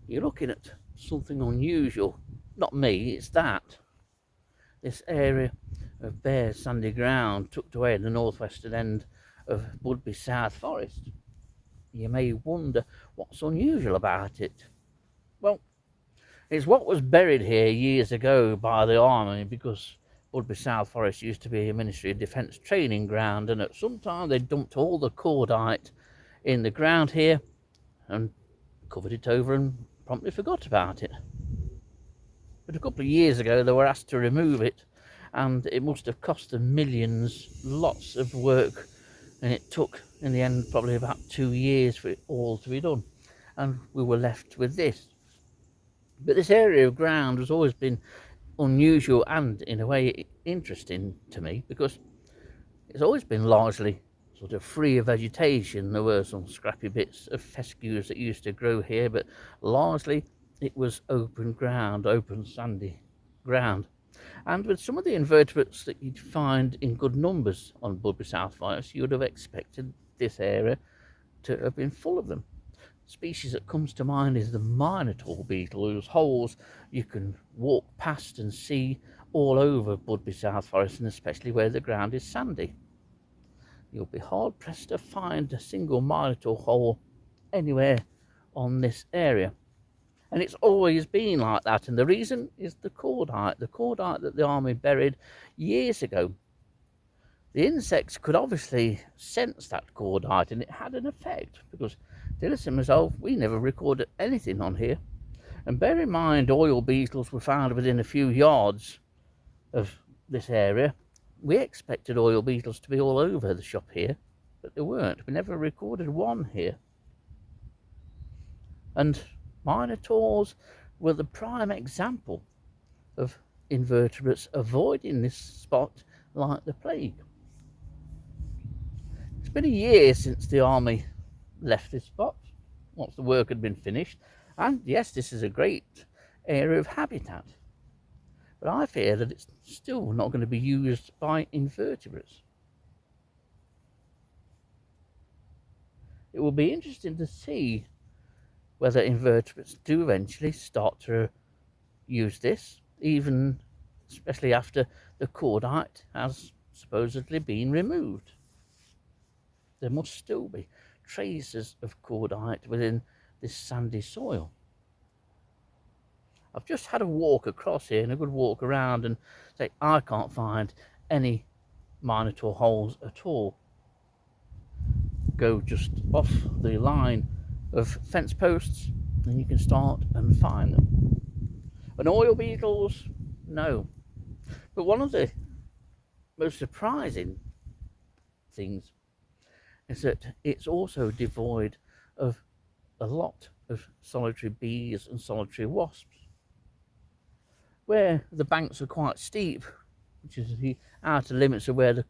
you're looking at something unusual. Not me, it's that. This area of bare sandy ground tucked away in the northwestern end of Budby South Forest. You may wonder what's unusual about it. Well, it's what was buried here years ago by the army, because Budby South Forest used to be a Ministry of Defence training ground, and at some time they dumped all the cordite in the ground here and covered it over and promptly forgot about it. But a couple of years ago they were asked to remove it, and it must have cost them millions, lots of work, and it took in the end probably about 2 years for it all to be done, and we were left with this. But this area of ground has always been unusual and in a way interesting to me, because it's always been largely sort of free of vegetation. There were some scrappy bits of fescues that used to grow here, but largely it was open ground, open sandy ground. And with some of the invertebrates that you'd find in good numbers on Budby South Forest, you would have expected this area to have been full of them. The species that comes to mind is the minotaur beetle, whose holes you can walk past and see all over Budby South Forest, and especially where the ground is sandy. You'll be hard pressed to find a single minotaur hole anywhere on this area. And it's always been like that, and the reason is the cordite that the army buried years ago. The insects could obviously sense that cordite, and it had an effect, because Dillis and myself, we never recorded anything on here. And bear in mind, oil beetles were found within a few yards of this area. We expected oil beetles to be all over the shop here, but they weren't. We never recorded one here. And minotaurs were the prime example of invertebrates avoiding this spot like the plague. It's been a year since the army left this spot, once the work had been finished, and yes, this is a great area of habitat, but I fear that it's still not going to be used by invertebrates. It will be interesting to see whether invertebrates do eventually start to use this, even especially after the cordite has supposedly been removed. There must still be traces of cordite within this sandy soil. I've just had a walk across here and a good walk around, and say I can't find any minotaur holes at all. Go just off the line of fence posts and you can start and find them. And oil beetles, no. But one of the most surprising things is that it's also devoid of a lot of solitary bees and solitary wasps. Where the banks are quite steep, which is the outer limits of where the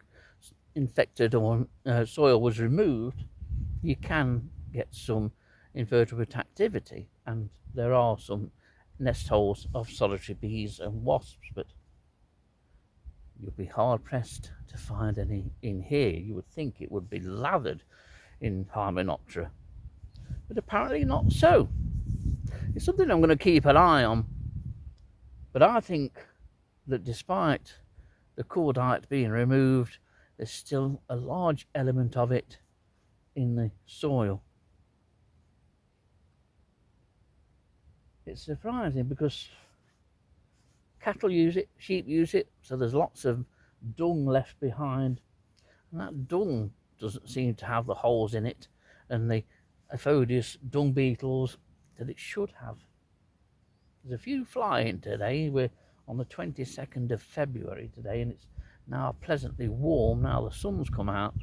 infected or soil was removed, you can get some invertebrate activity, and there are some nest holes of solitary bees and wasps, but you'll be hard pressed to find any in here. You would think it would be lathered in Hymenoptera, but apparently not so. It's something I'm going to keep an eye on, but I think that despite the cordite being removed, there's still a large element of it in the soil. It's surprising because cattle use it, sheep use it, so there's lots of dung left behind, and that dung doesn't seem to have the holes in it and the aphodious dung beetles that it should have. There's a few flying today. We're on the 22nd of February today, and it's now pleasantly warm now the sun's come out.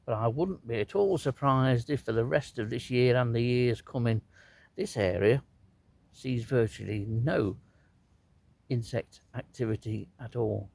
But I wouldn't be at all surprised if for the rest of this year and the years coming, this area sees virtually no insect activity at all.